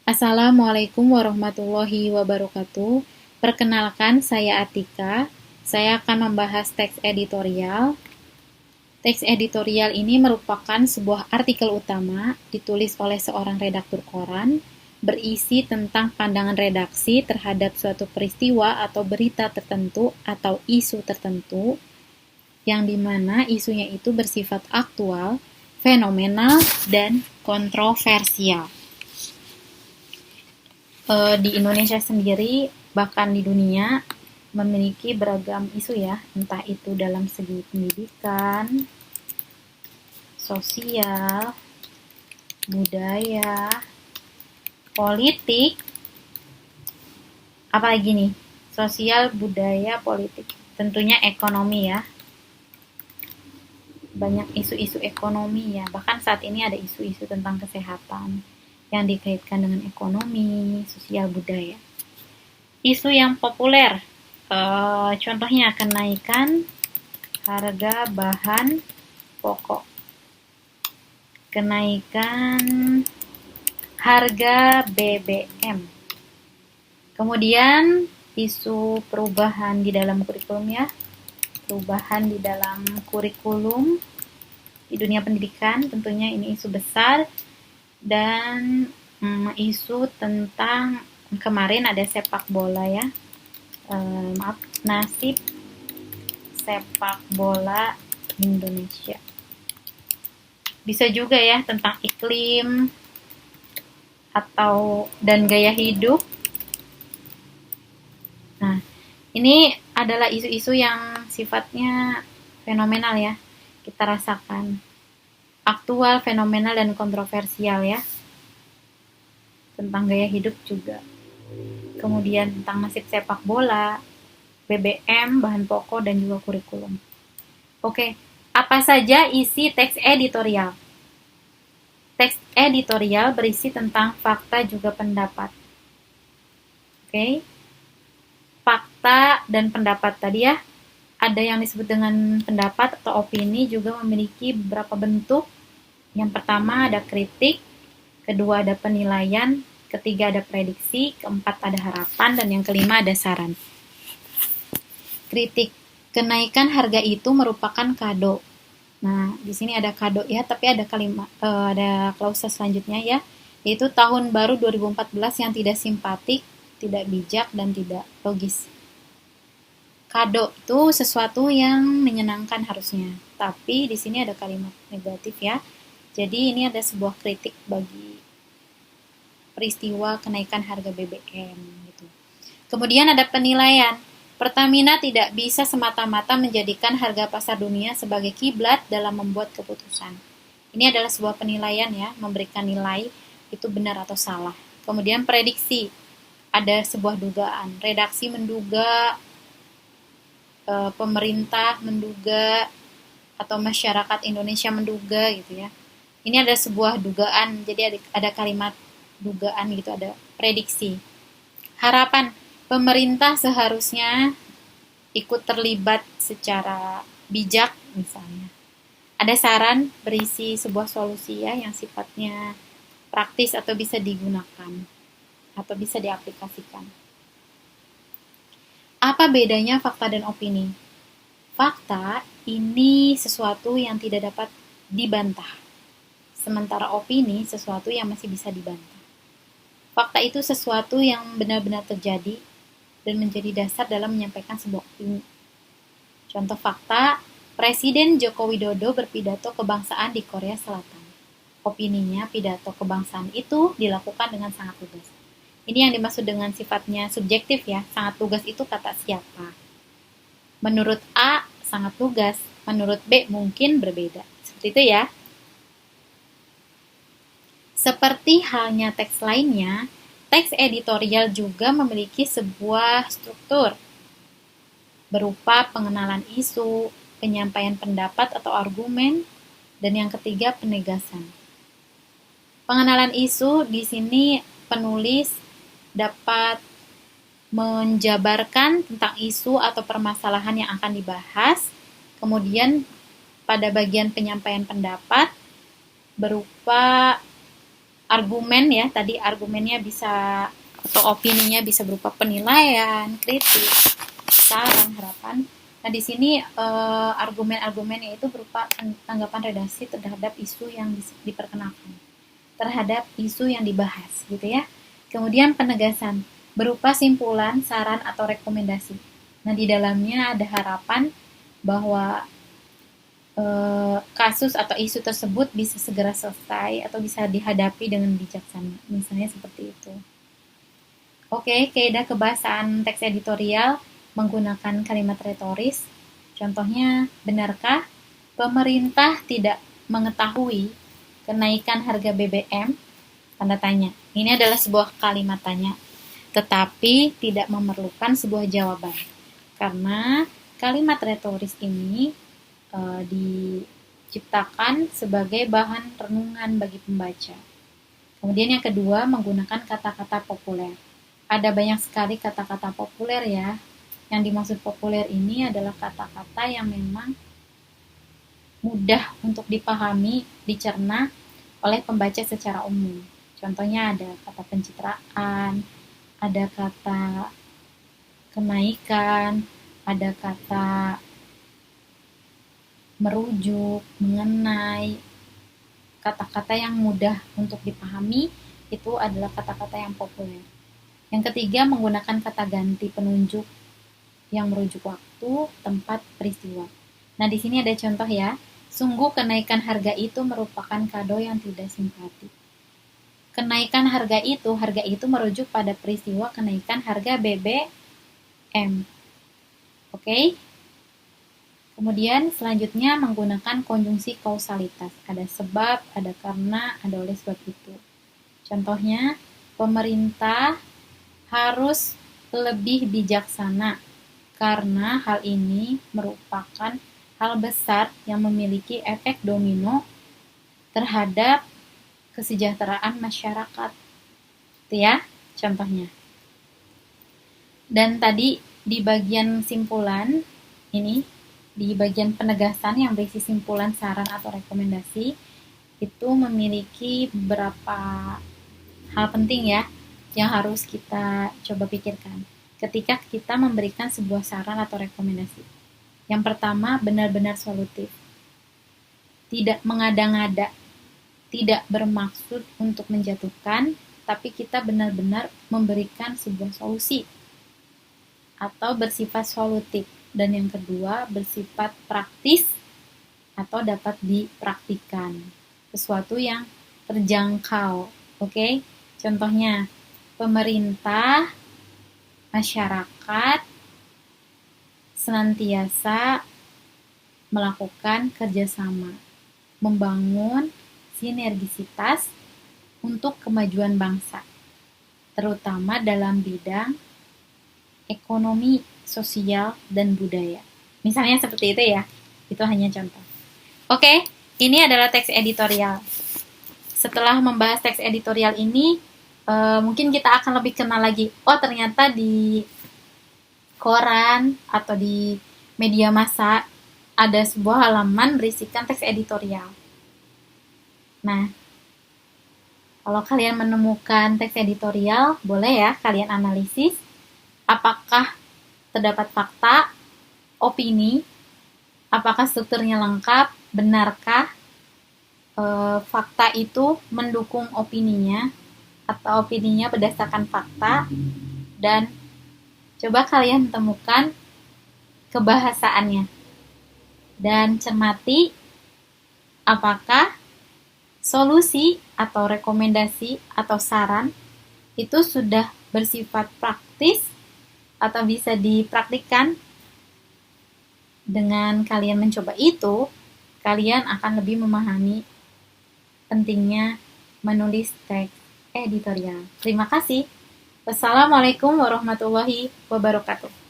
Assalamualaikum warahmatullahi wabarakatuh. Perkenalkan, saya Atika. Saya akan membahas teks editorial. Teks editorial ini merupakan sebuah artikel utama ditulis oleh seorang redaktur koran, berisi tentang pandangan redaksi terhadap suatu peristiwa atau berita tertentu atau isu tertentu, yang dimana isunya itu bersifat aktual, fenomenal, dan kontroversial. Di Indonesia sendiri, bahkan di dunia, memiliki beragam isu ya, entah itu dalam segi pendidikan, sosial, budaya, politik, apalagi nih, sosial, budaya, politik, tentunya ekonomi ya, banyak isu-isu ekonomi ya, bahkan saat ini ada isu-isu tentang kesehatan yang dikaitkan dengan ekonomi, sosial, budaya. Isu yang populer, contohnya kenaikan harga bahan pokok, kenaikan harga BBM, kemudian isu perubahan di dalam kurikulum ya, perubahan di dalam kurikulum di dunia pendidikan, tentunya ini isu besar. Dan isu tentang kemarin ada sepak bola ya, nasib sepak bola Indonesia. Bisa juga ya tentang iklim atau dan gaya hidup. Nah, ini adalah isu-isu yang sifatnya fenomenal ya, kita rasakan. Aktual, fenomenal, dan kontroversial ya. Tentang gaya hidup juga. Kemudian tentang nasib sepak bola, BBM, bahan pokok, dan juga kurikulum. Oke, apa saja isi teks editorial? Teks editorial berisi tentang fakta juga pendapat. Oke, fakta dan pendapat tadi ya. Ada yang disebut dengan pendapat atau opini, juga memiliki beberapa bentuk. Yang pertama ada kritik, kedua ada penilaian, ketiga ada prediksi, keempat ada harapan, dan yang kelima ada saran. Kritik, kenaikan harga itu merupakan kado. Nah, di sini ada kado ya, tapi ada ada klausa selanjutnya ya, yaitu tahun baru 2014 yang tidak simpatik, tidak bijak, dan tidak logis. Kado itu sesuatu yang menyenangkan harusnya, tapi di sini ada kalimat negatif ya. Jadi ini ada sebuah kritik bagi peristiwa kenaikan harga BBM gitu. Kemudian ada penilaian. Pertamina tidak bisa semata-mata menjadikan harga pasar dunia sebagai kiblat dalam membuat keputusan. Ini adalah sebuah penilaian ya, memberikan nilai itu benar atau salah. Kemudian prediksi. Ada sebuah dugaan. Redaksi menduga, pemerintah menduga, atau masyarakat Indonesia menduga gitu ya. Ini ada sebuah dugaan, jadi ada kalimat dugaan gitu, ada prediksi. Harapan, pemerintah seharusnya ikut terlibat secara bijak misalnya. Ada saran berisi sebuah solusi ya yang sifatnya praktis atau bisa digunakan atau bisa diaplikasikan. Apa bedanya fakta dan opini? Fakta ini sesuatu yang tidak dapat dibantah. Sementara opini sesuatu yang masih bisa dibantah. Fakta itu sesuatu yang benar-benar terjadi dan menjadi dasar dalam menyampaikan sebuah opini. Contoh fakta, Presiden Joko Widodo berpidato kebangsaan di Korea Selatan. Opininya, pidato kebangsaan itu dilakukan dengan sangat lugas. Ini yang dimaksud dengan sifatnya subjektif ya, sangat lugas itu kata siapa. Menurut A, sangat lugas, menurut B mungkin berbeda. Seperti itu ya. Seperti halnya teks lainnya, teks editorial juga memiliki sebuah struktur berupa pengenalan isu, penyampaian pendapat atau argumen, dan yang ketiga penegasan. Pengenalan isu di sini penulis dapat menjabarkan tentang isu atau permasalahan yang akan dibahas. Kemudian pada bagian penyampaian pendapat berupa argumen ya, tadi argumennya bisa atau opininya bisa berupa penilaian, kritik, saran, harapan. Nah, di sini argumen-argumennya itu berupa tanggapan redaksi terhadap isu yang diperkenalkan, terhadap isu yang dibahas, gitu ya. Kemudian penegasan berupa simpulan, saran atau rekomendasi. Nah, di dalamnya ada harapan bahwa kasus atau isu tersebut bisa segera selesai atau bisa dihadapi dengan bijaksana, misalnya seperti itu. Oke, kaidah kebahasaan teks editorial menggunakan kalimat retoris. Contohnya, benarkah pemerintah tidak mengetahui kenaikan harga BBM? Tanda tanya. Ini adalah sebuah kalimat tanya, tetapi tidak memerlukan sebuah jawaban. Karena kalimat retoris ini diciptakan sebagai bahan renungan bagi pembaca. Kemudian yang kedua, menggunakan kata-kata populer. Ada banyak sekali kata-kata populer ya. Yang dimaksud populer ini adalah kata-kata yang memang mudah untuk dipahami, dicerna oleh pembaca secara umum. Contohnya ada kata pencitraan, ada kata kenaikan, ada kata merujuk, mengenai. Kata-kata yang mudah untuk dipahami itu adalah kata-kata yang populer. Yang ketiga, menggunakan kata ganti penunjuk yang merujuk waktu, tempat, peristiwa. Nah, di sini ada contoh ya. Sungguh kenaikan harga itu merupakan kado yang tidak simpatik. Kenaikan harga itu merujuk pada peristiwa kenaikan harga BBM. Oke? Kemudian selanjutnya menggunakan konjungsi kausalitas. Ada sebab, ada karena, ada oleh sebab itu. Contohnya, pemerintah harus lebih bijaksana karena hal ini merupakan hal besar yang memiliki efek domino terhadap kesejahteraan masyarakat. Itu ya, contohnya. Dan tadi di bagian simpulan ini, di bagian penegasan yang berisi simpulan, saran, atau rekomendasi, itu memiliki beberapa hal penting ya, yang harus kita coba pikirkan ketika kita memberikan sebuah saran atau rekomendasi. Yang pertama, benar-benar solutif. Tidak mengada-ngada, tidak bermaksud untuk menjatuhkan, tapi kita benar-benar memberikan sebuah solusi atau bersifat solutif. Dan yang kedua, bersifat praktis atau dapat dipraktikkan. Sesuatu yang terjangkau. Oke? Contohnya, pemerintah, masyarakat senantiasa melakukan kerjasama, membangun sinergisitas untuk kemajuan bangsa, terutama dalam bidang ekonomi, sosial, dan budaya. Misalnya seperti itu ya, itu hanya contoh. Oke, ini adalah teks editorial. Setelah membahas teks editorial ini, mungkin kita akan lebih kenal lagi. Oh, ternyata di koran atau di media massa ada sebuah halaman berisikan teks editorial. Nah, kalau kalian menemukan teks editorial, boleh ya kalian analisis apakah terdapat fakta, opini, apakah strukturnya lengkap, benarkah fakta itu mendukung opininya, atau opininya berdasarkan fakta, dan coba kalian temukan kebahasaannya. Dan cermati apakah solusi atau rekomendasi atau saran itu sudah bersifat praktis atau bisa dipraktikkan. Dengan kalian mencoba itu, kalian akan lebih memahami pentingnya menulis teks editorial. Terima kasih. Wassalamualaikum warahmatullahi wabarakatuh.